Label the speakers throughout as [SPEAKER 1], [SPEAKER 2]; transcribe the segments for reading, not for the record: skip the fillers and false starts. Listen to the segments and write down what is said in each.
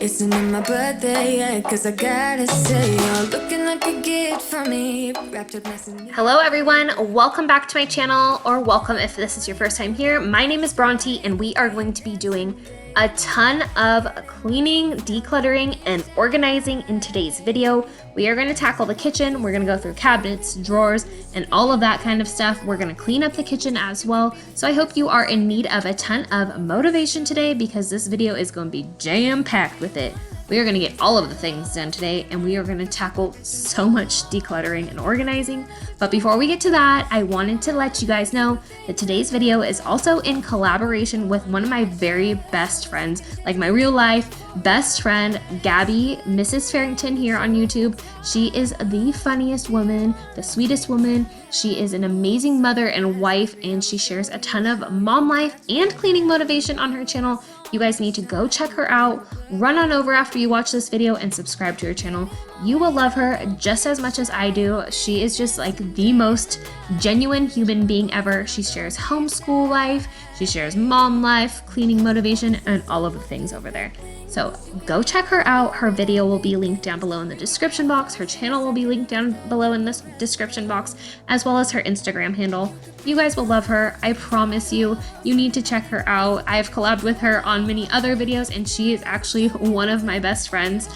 [SPEAKER 1] Isn't it my birthday yet? Cause I gotta say, you're looking like a gift from me. Wrapped up nice and
[SPEAKER 2] Hello everyone, welcome back to my channel, or welcome if this is your first time here. My name is Bronte and we are going to be doing a ton of cleaning, decluttering, and organizing in today's video. We are going to tackle the kitchen, we're going to go through cabinets, drawers, and all of that kind of stuff. We're going to clean up the kitchen as well. So I hope you are in need of a ton of motivation today because this video is going to be jam-packed with it. We are going to get all of the things done today and we are going to tackle so much decluttering and organizing. But before we get to that, I wanted to let you guys know that today's video is also in collaboration with one of my very best friends, like my real life best friend, Gabby, Mrs. Farrington here on YouTube. She is the funniest woman, the sweetest woman. She is an amazing mother and wife, and she shares a ton of mom life and cleaning motivation on her channel. You guys need to go check her out. Run on over after you watch this video and subscribe to her channel. You will love her just as much as I do. She is just like the most genuine human being ever. She shares homeschool life, she shares mom life, cleaning motivation, and all of the things over there. So go check her out. Her video will be linked down below in the description box. Her channel will be linked down below in this description box, as well as her Instagram handle. You guys will love her. I promise you, you need to check her out. I've collabed with her on many other videos, and she is actually one of my best friends.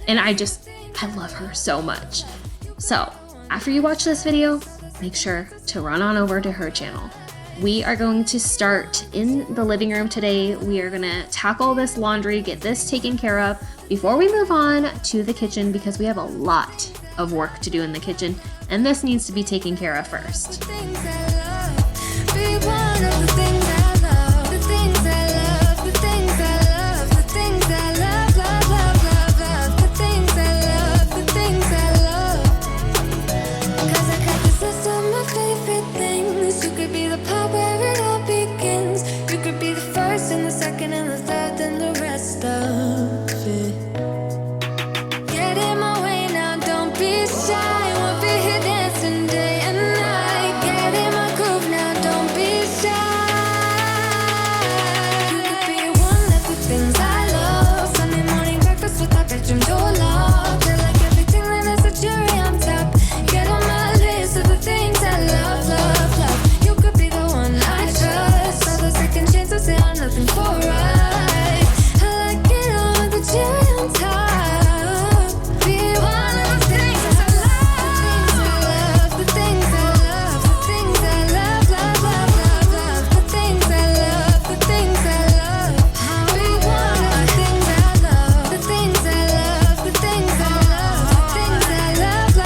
[SPEAKER 2] And I love her so much. So after you watch this video, make sure to run on over to her channel. We are going to start in the living room today. We are going to tackle this laundry, get this taken care of before we move on to the kitchen because we have a lot of work to do in the kitchen and this needs to be taken care of first.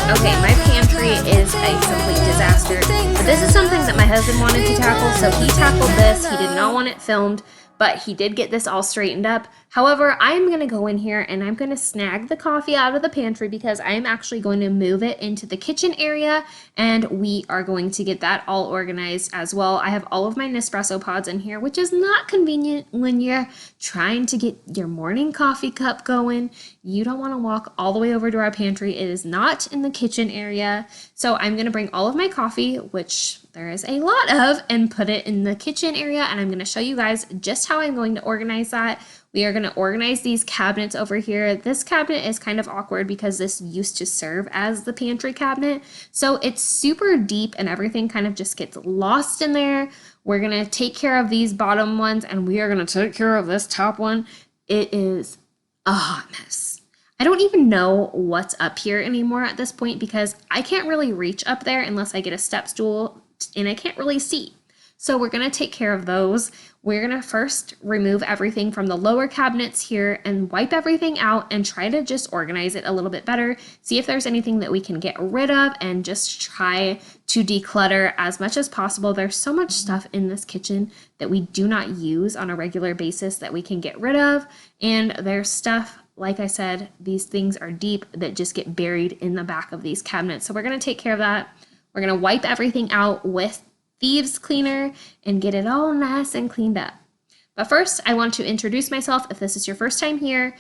[SPEAKER 2] Okay, my pantry is a complete disaster, but this is something that my husband wanted to tackle, so he tackled this. He did not want it filmed, but he did get this all straightened up. However, I'm going to go in here and I'm going to snag the coffee out of the pantry because I'm actually going to move it into the kitchen area and we are going to get that all organized as well. I have all of my Nespresso pods in here, which is not convenient when you're trying to get your morning coffee cup going. You don't want to walk all the way over to our pantry. It is not in the kitchen area. So I'm going to bring all of my coffee, which there is a lot of, and put it in the kitchen area. And I'm going to show you guys just how I'm going to organize that. We are going to organize these cabinets over here. This cabinet is kind of awkward because this used to serve as the pantry cabinet. So it's super deep and everything kind of just gets lost in there. We're going to take care of these bottom ones and we are going to take care of this top one. It is a hot mess. I don't even know what's up here anymore at this point because I can't really reach up there unless I get a step stool and I can't really see. So we're going to take care of those. We're going to first remove everything from the lower cabinets here and wipe everything out and try to just organize it a little bit better. See if there's anything that we can get rid of and just try to declutter as much as possible. There's so much stuff in this kitchen that we do not use on a regular basis that we can get rid of. And there's stuff, like I said, these things are deep that just get buried in the back of these cabinets. So we're going to take care of that. We're going to wipe everything out with thieves cleaner and get it all nice and cleaned up. But first, I want to introduce myself. If this is your first time here,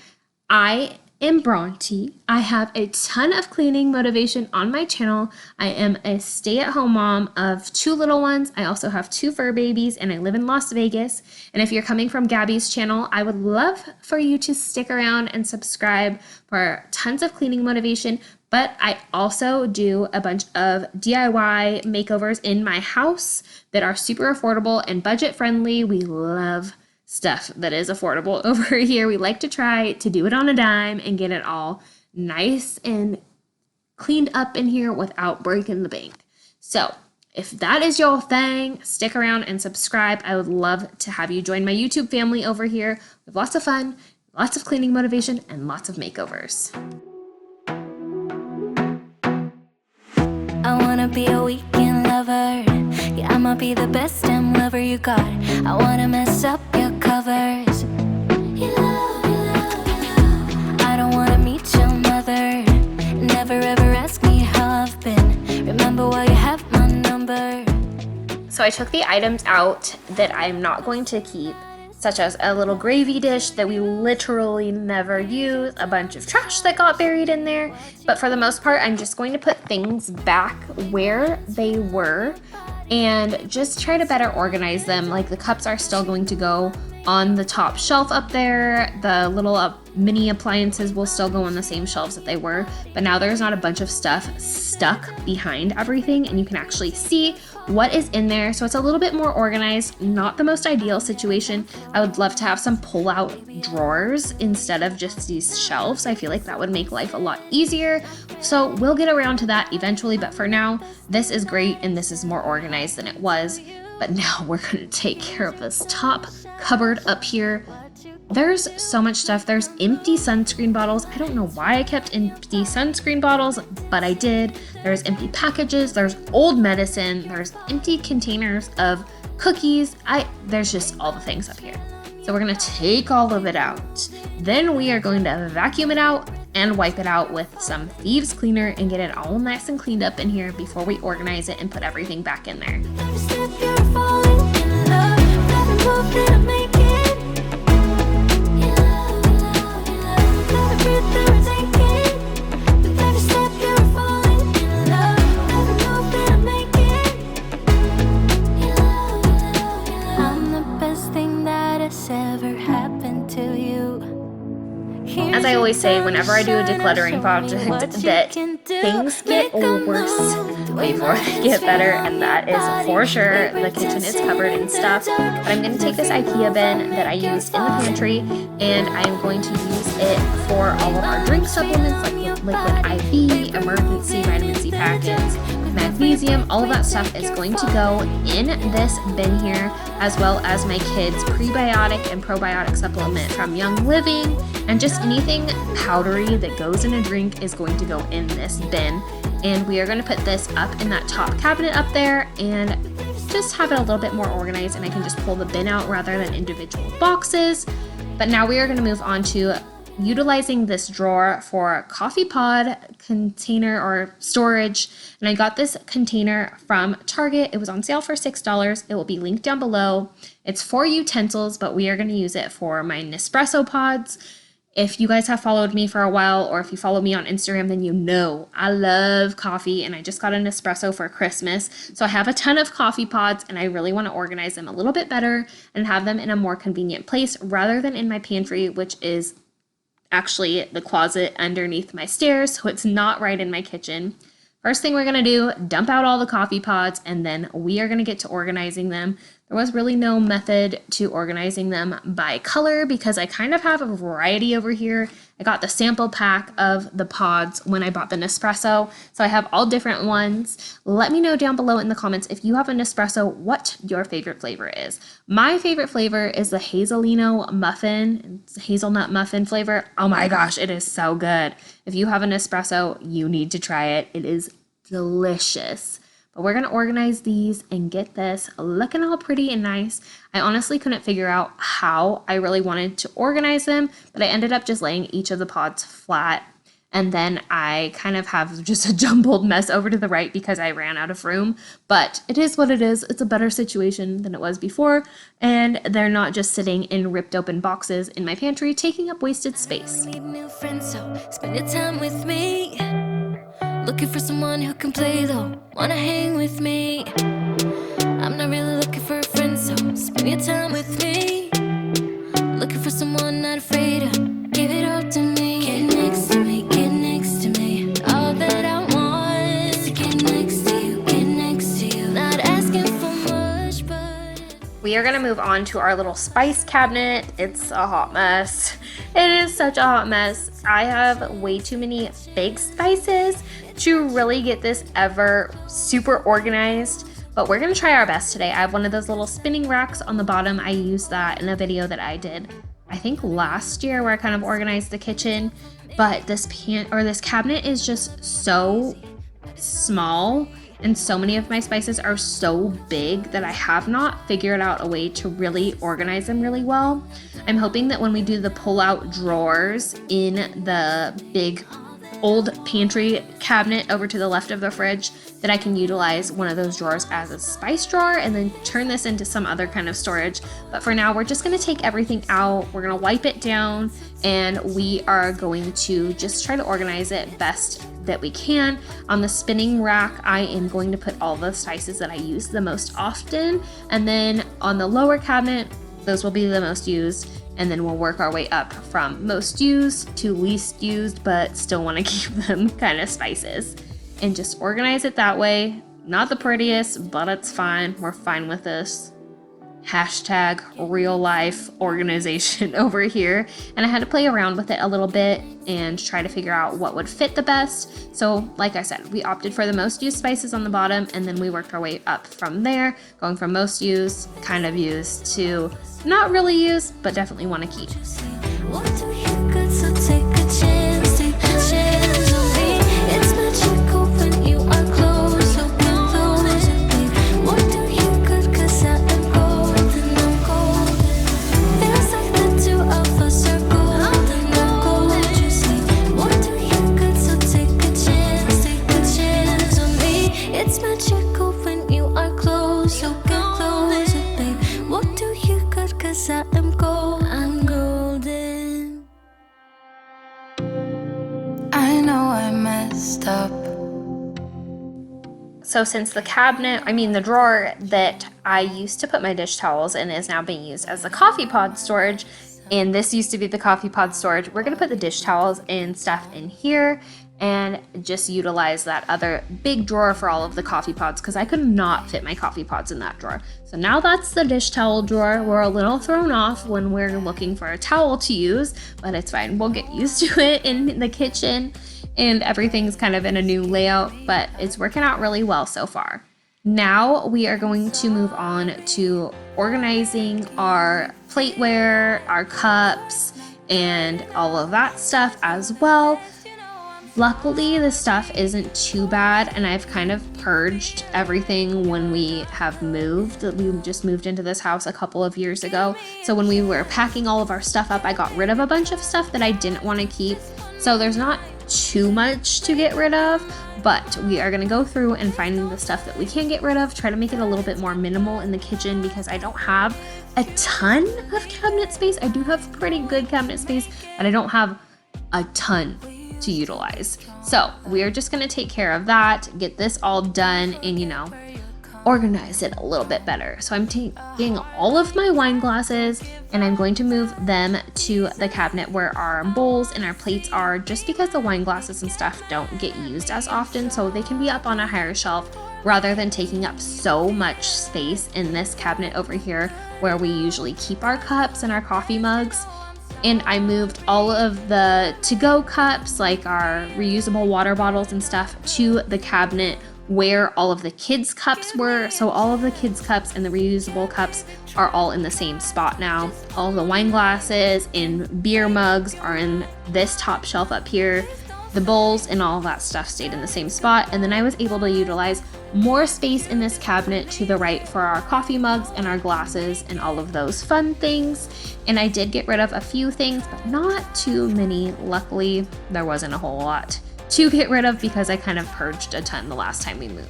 [SPEAKER 2] I am Bronte. I have a ton of cleaning motivation on my channel. I am a stay-at-home mom of 2 little ones. I also have 2 fur babies, and I live in Las Vegas. And if you're coming from Gabby's channel, I would love for you to stick around and subscribe for tons of cleaning motivation. But I also do a bunch of DIY makeovers in my house that are super affordable and budget friendly. We love stuff that is affordable over here. We like to try to do it on a dime and get it all nice and cleaned up in here without breaking the bank. So if that is your thing, stick around and subscribe. I would love to have you join my YouTube family over here with lots of fun, lots of cleaning motivation, and lots of makeovers.
[SPEAKER 1] I wanna be a weekend lover. Yeah, I'ma be the best damn lover you got. I wanna mess up your covers. I don't wanna meet your mother. Never ever ask me how I've been. Remember why you have my number.
[SPEAKER 2] So I took the items out that I'm not going to keep, such as a little gravy dish that we literally never use, a bunch of trash that got buried in there. But for the most part, I'm just going to put things back where they were and just try to better organize them. Like the cups are still going to go on the top shelf up there. The little mini appliances will still go on the same shelves that they were, but now there's not a bunch of stuff stuck behind everything, and you can actually see what is in there. So it's a little bit more organized, not the most ideal situation. I would love to have some pull-out drawers instead of just these shelves. I feel like that would make life a lot easier. So we'll get around to that eventually, but for now, this is great and this is more organized than it was. But now we're gonna take care of this top cupboard up here. There's so much stuff. There's empty sunscreen bottles. I don't know why I kept empty sunscreen bottles, but I did. There's empty packages. There's old medicine. There's empty containers of cookies. There's just all the things up here. So we're gonna take all of it out. Then we are going to vacuum it out and wipe it out with some thieves cleaner and get it all nice and cleaned up in here before we organize it and put everything back in there. As I always say, whenever I do a decluttering project, that things get worse before they get better, and that is for sure. The kitchen is covered in stuff, but I'm going to take this IKEA bin that I used in the pantry, and I'm going to use it for all of our drink supplements like liquid IV, emergency vitamin C packets, magnesium. All of that stuff is going to go in this bin here, as well as my kids' prebiotic and probiotic supplement from Young Living, and just anything powdery that goes in a drink is going to go in this bin. And we are going to put this up in that top cabinet up there and just have it a little bit more organized, and I can just pull the bin out rather than individual boxes. But now we are going to move on to utilizing this drawer for coffee pod container or storage. And I got this container from Target. It was on sale for $6. It will be linked down below. It's for utensils, but we are going to use it for my Nespresso pods. If you guys have followed me for a while, or if you follow me on Instagram, then you know I love coffee, and I just got an Nespresso for Christmas. So I have a ton of coffee pods, and I really want to organize them a little bit better and have them in a more convenient place rather than in my pantry, which is actually the closet underneath my stairs, so it's not right in my kitchen. First thing we're going to do, dump out all the coffee pods, and then we are going to get to organizing them. There was really no method to organizing them by color because I kind of have a variety over here. I got the sample pack of the pods when I bought the Nespresso, so I have all different ones. Let me know down below in the comments if you have a Nespresso, what your favorite flavor is. My favorite flavor is the Hazelino muffin, hazelnut muffin flavor. Oh my gosh, it is so good. If you have a Nespresso, you need to try it. It is delicious. But we're going to organize these and get this looking all pretty and nice. I honestly couldn't figure out how I really wanted to organize them, but I ended up just laying each of the pods flat And then I kind of have just a jumbled mess over to the right because I ran out of room. But it is what it is. It's a better situation than it was before. And they're not just sitting in ripped open boxes in my pantry, taking up wasted space.
[SPEAKER 1] Need new friends, so spend your time with me. Looking for someone who can play though, wanna hang with me. I'm not really looking for a friend, so spend your time with me. Looking for someone not afraid to give it all to me. Get next to me, get next to me. All that I want is to get next to you, get next to you. Not asking for much, but
[SPEAKER 2] We are gonna move on to our little spice cabinet. It's a hot mess. It is such a hot mess. I have way too many big spices to really get this ever super organized, but we're gonna try our best today. I have one of those little spinning racks on the bottom. I used that in a video that I did, I think last year, where I kind of organized the kitchen, but this cabinet is just so small and so many of my spices are so big that I have not figured out a way to really organize them really well. I'm hoping that when we do the pull-out drawers in the big old pantry cabinet over to the left of the fridge, that I can utilize one of those drawers as a spice drawer and then turn this into some other kind of storage. But for now, we're just gonna take everything out, we're gonna wipe it down, and we are going to just try to organize it best that we can. On the spinning rack, I am going to put all the spices that I use the most often, and then on the lower cabinet, those will be the most used, and then we'll work our way up from most used to least used, but still want to keep them kind of spices, and just organize it that way. Not the prettiest, but it's fine. We're fine with this. Hashtag real life organization over here. And I had to play around with it a little bit and try to figure out what would fit the best. So like I said, we opted for the most used spices on the bottom, and then we worked our way up from there, going from most used, kind of used, to not really used, but definitely want to keep.
[SPEAKER 1] what do you got, so take a chance, take a chance on me. It's magical when you are close, so get close, babe. What do you got, 'cause I am golden, I'm golden. Feels like the two of us are golden, I'm golden. Just like, what do you got, so take a chance on me. It's magical when you are close, so get close, babe. What do you got, 'cause I am gold, I'm golden. I know I messed up.
[SPEAKER 2] So since the drawer that I used to put my dish towels in is now being used as a coffee pod storage, and this used to be the coffee pod storage, we're gonna put the dish towels and stuff in here and just utilize that other big drawer for all of the coffee pods, because I could not fit my coffee pods in that drawer. So now that's the dish towel drawer. We're a little thrown off when we're looking for a towel to use, but it's fine. We'll get used to it in the kitchen, and everything's kind of in a new layout, but it's working out really well so far. Now we are going to move on to organizing our plateware, our cups, and all of that stuff as well. Luckily, the stuff isn't too bad, and I've kind of purged everything when we have moved. We just moved into this house a couple of years ago. So when we were packing all of our stuff up, I got rid of a bunch of stuff that I didn't want to keep. So there's not too much to get rid of, but we are gonna go through and find the stuff that we can get rid of, try to make it a little bit more minimal in the kitchen, because I don't have a ton of cabinet space. I do have pretty good cabinet space, but I don't have a ton to utilize. So we are just gonna take care of that, get this all done, and organize it a little bit better. So I'm taking all of my wine glasses and I'm going to move them to the cabinet where our bowls and our plates are, just because the wine glasses and stuff don't get used as often, so they can be up on a higher shelf rather than taking up so much space in this cabinet over here where we usually keep our cups and our coffee mugs. And I moved all of the to-go cups, like our reusable water bottles and stuff, to the cabinet where all of the kids' cups were. So all of the kids' cups and the reusable cups are all in the same spot now. All the wine glasses and beer mugs are in this top shelf up here. The bowls and all of that stuff stayed in the same spot. And then I was able to utilize more space in this cabinet to the right for our coffee mugs and our glasses and all of those fun things. And I did get rid of a few things, but not too many. Luckily, there wasn't a whole lot to get rid of because I kind of purged a ton the last time we moved.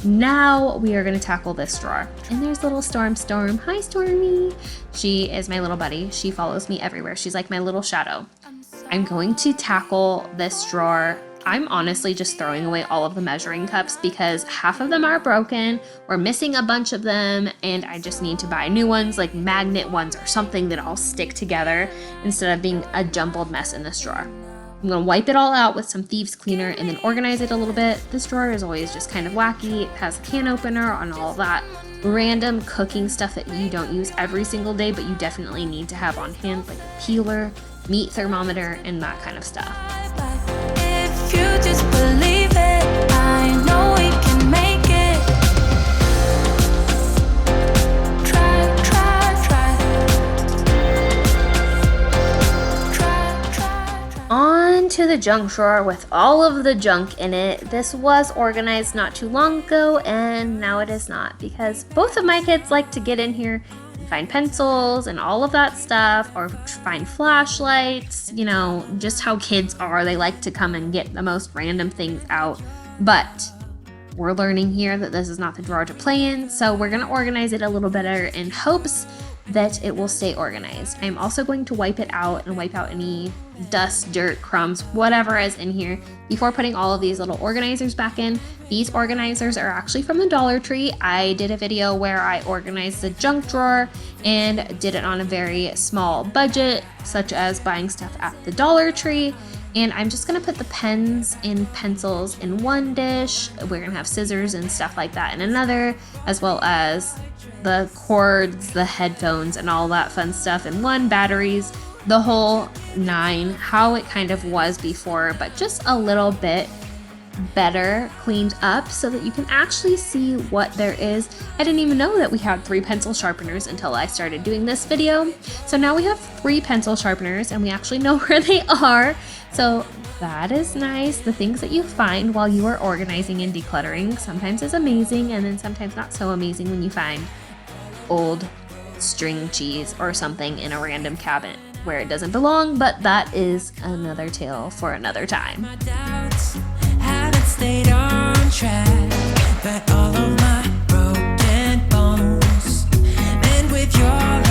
[SPEAKER 2] Now we are going to tackle this drawer. And there's little Storm. Hi, Stormy. She is my little buddy. She follows me everywhere. She's like my little shadow. I'm going to tackle this drawer. I'm honestly just throwing away all of the measuring cups because half of them are broken. We're missing a bunch of them, and I just need to buy new ones, like magnet ones or something that all stick together instead of being a jumbled mess in this drawer. I'm gonna wipe it all out with some thieves cleaner and then organize it a little bit. This drawer is always just kind of wacky. It has a can opener and all of that random cooking stuff that you don't use every single day, but you definitely need to have on hand, like a peeler, meat thermometer, and that kind of stuff.
[SPEAKER 1] If you just believe it, I know we can make it. Try.
[SPEAKER 2] On to the junk drawer with all of the junk in it. This was organized not too long ago, and now it is not, because both of my kids like to get in here and find pencils and all of that stuff, or find flashlights. You know, just how kids are. They like to come and get the most random things out. But we're learning here that this is not the drawer to play in, so we're going to organize it a little better in hopes that it will stay organized. I'm also going to wipe it out and wipe out any dust, dirt, crumbs, whatever is in here before putting all of these little organizers back in. These organizers are actually from the Dollar Tree. I did a video where I organized the junk drawer and did it on a very small budget, such as buying stuff at the Dollar Tree. And I'm just gonna put the pens and pencils in one dish. We're gonna have scissors and stuff like that in another, as well as the cords, the headphones, and all that fun stuff in one, batteries, the whole nine, how it kind of was before, but just a little bit better cleaned up so that you can actually see what there is. I didn't even know that we had 3 pencil sharpeners until I started doing this video. So now we have 3 pencil sharpeners and we actually know where they are. So that is nice. The things that you find while you are organizing and decluttering sometimes is amazing, and then sometimes not so amazing when you find old string cheese or something in a random cabinet where it doesn't belong, but that is another tale for another time.
[SPEAKER 1] My doubts haven't stayed on track, but all of my broken bones mend with your love.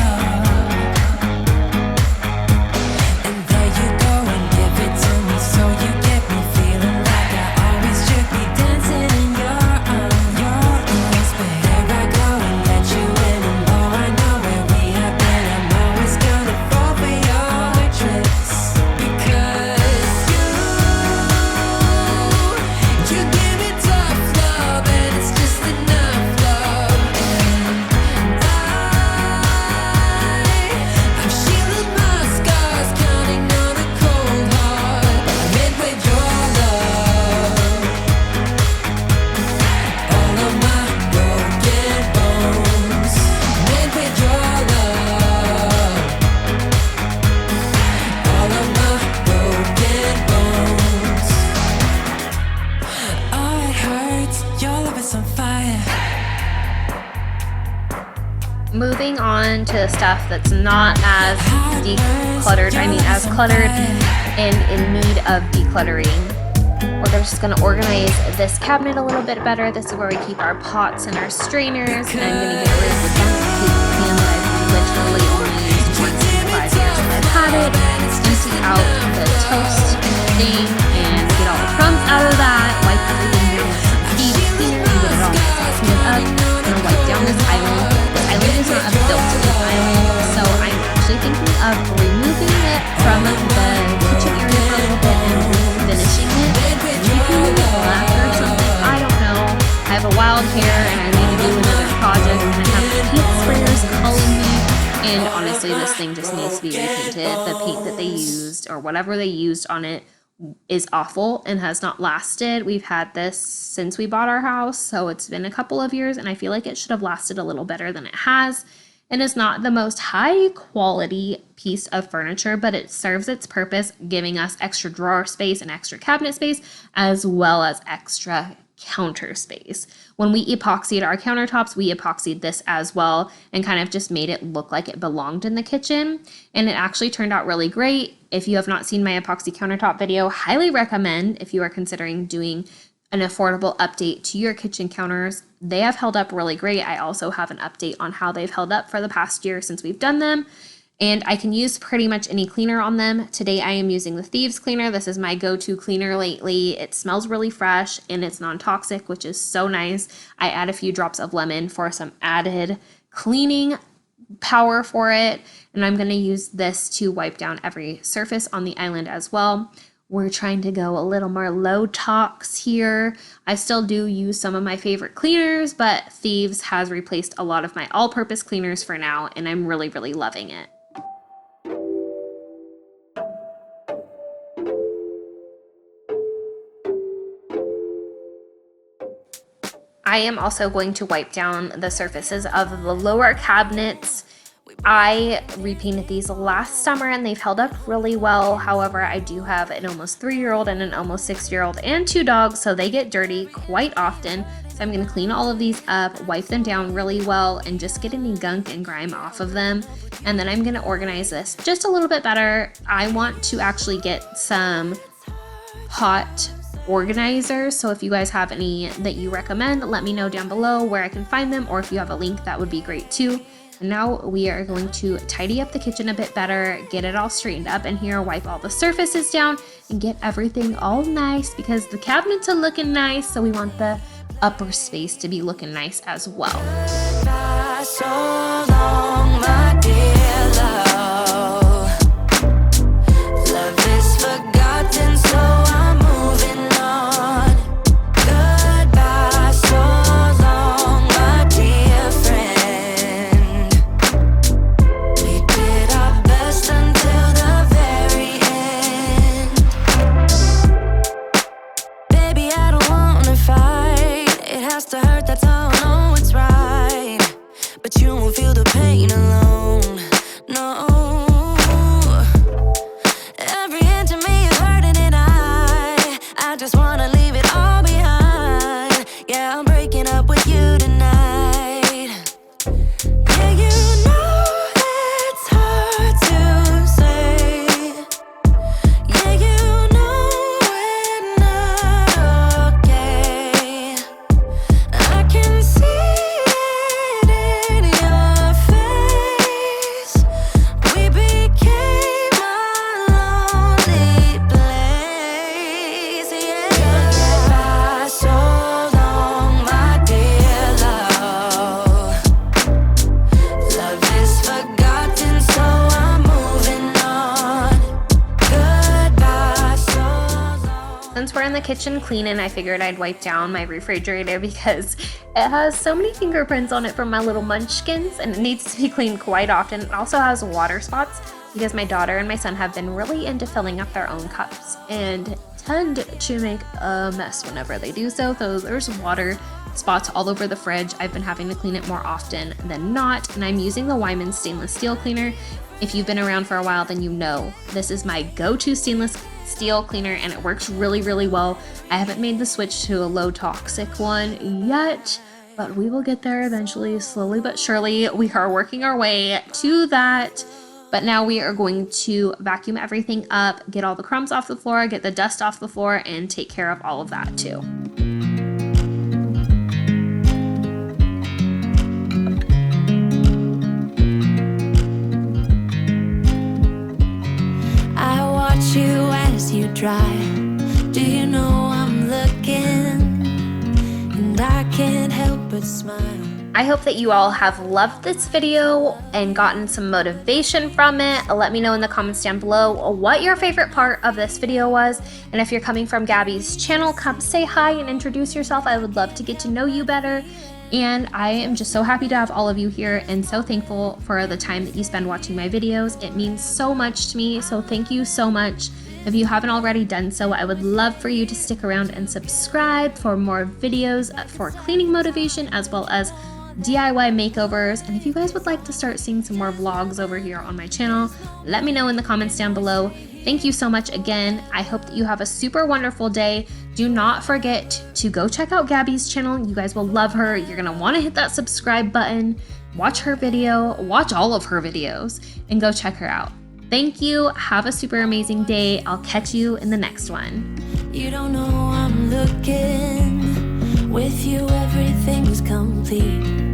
[SPEAKER 1] And there you go and give it to me, so you get me feeling like I always should be dancing in your arms, babe. There I go and let you in, and though I know where we have been, I'm always gonna fall for your tricks, because you give me tough love, and it's just enough love. And I've shielded my scars, counting on a cold heart. I'm in with your love. All of my broken bones, made with your love. All of my broken bones. Oh, it hurts. Your love is on fire.
[SPEAKER 2] Moving on to the stuff that's not as decluttered, as cluttered and in need of decluttering. We're just gonna organize this cabinet a little bit better. This is where we keep our pots and our strainers, and I'm gonna get rid of the junk pan that I've literally only used once in 5 years that I've had it. Empty out the toast thing and get all the crumbs out of that. Wipe everything down with some deep cleaner and get it all nice and cleaned up. I'm gonna wipe down this island. This island is not a built-in island, so I'm actually thinking of removing it from the kitchen area for a little bit and finishing it. Maybe black or something. I don't know. I have a wild hair and I need to do another project, and I have paint sprayers calling me. And honestly, this thing just needs to be repainted. The paint that they used or whatever they used on it is awful and has not lasted. We've had this since we bought our house, so it's been a couple of years, and I feel like it should have lasted a little better than it has. And it's not the most high quality piece of furniture, but it serves its purpose, giving us extra drawer space and extra cabinet space, as well as extra counter space. When we epoxied our countertops, we epoxied this as well and kind of just made it look like it belonged in the kitchen. And it actually turned out really great. If you have not seen my epoxy countertop video, highly recommend if you are considering doing an affordable update to your kitchen counters. They have held up really great. I also have an update on how they've held up for the past year since we've done them. And I can use pretty much any cleaner on them. Today I am using the Thieves cleaner. This is my go-to cleaner lately. It smells really fresh and it's non-toxic, which is so nice. I add a few drops of lemon for some added cleaning power for it. And I'm going to use this to wipe down every surface on the island as well. We're trying to go a little more low tox here. I still do use some of my favorite cleaners, but Thieves has replaced a lot of my all-purpose cleaners for now, and I'm really, really loving it. I am also going to wipe down the surfaces of the lower cabinets. I repainted these last summer and they've held up really well. However, I do have an almost 3-year-old and an almost 6-year-old and 2 dogs, so they get dirty quite often. So I'm going to clean all of these up, wipe them down really well, and just get any gunk and grime off of them. And then I'm going to organize this just a little bit better. I want to actually get some hot organizers, so if you guys have any that you recommend, let me know down below where I can find them, or if you have a link, that would be great too. And now we are going to tidy up the kitchen a bit better, get it all straightened up in here, wipe all the surfaces down, and get everything all nice because the cabinets are looking nice, so we want the upper space to be looking nice as well.
[SPEAKER 1] So long, my dear love. Love is forgotten, so I'm moving on. Goodbye, so long, my dear friend. We did our best until the very end. Baby, I don't wanna fight. It has to hurt, that's all I know it's right. But you won't feel the pain alone, no. Every inch of me is hurting and I just wanna leave it all behind. Yeah, I'm breaking up with you tonight. Yeah, you know it's hard to say. Yeah, you know we're not okay. I can see it in your face. We became a lonely place. Yeah. Goodbye, so long, my dear love. Love is forgotten, so I'm moving on. Goodbye, so long.
[SPEAKER 2] Since we're in the kitchen cleaning, I figured I'd wipe down my refrigerator because it has so many fingerprints on it from my little munchkins and it needs to be cleaned quite often. It also has water spots because my daughter and my son have been really into filling up their own cups and tend to make a mess whenever they do so. So there's water spots all over the fridge. I've been having to clean it more often than not, and I'm using the Wyman stainless steel cleaner. If you've been around for a while, then you know this is my go-to stainless steel cleaner and it works really, really well. I haven't made the switch to a low toxic one yet, but we will get there eventually, slowly but surely. We are working our way to that. But now we are going to vacuum everything up, get all the crumbs off the floor, get the dust off the floor, and take care of all of that too.
[SPEAKER 1] I watch you as you drive. Do you know I'm looking? And I can't help but smile.
[SPEAKER 2] I hope that you all have loved this video and gotten some motivation from it. Let me know in the comments down below what your favorite part of this video was. And if you're coming from Gabby's channel, come say hi and introduce yourself. I would love to get to know you better. And I am just so happy to have all of you here and so thankful for the time that you spend watching my videos. It means so much to me, so thank you so much. If you haven't already done so, I would love for you to stick around and subscribe for more videos for cleaning motivation as well as DIY makeovers. And if you guys would like to start seeing some more vlogs over here on my channel, let me know in the comments down below. Thank you so much again. I hope that you have a super wonderful day. Do not forget to go check out Gabby's channel. You guys will love her. You're gonna wanna hit that subscribe button, watch her video, watch all of her videos, and go check her out. Thank you. Have a super amazing day. I'll catch you in the next one.
[SPEAKER 1] You don't know I'm looking. With you, everything's complete.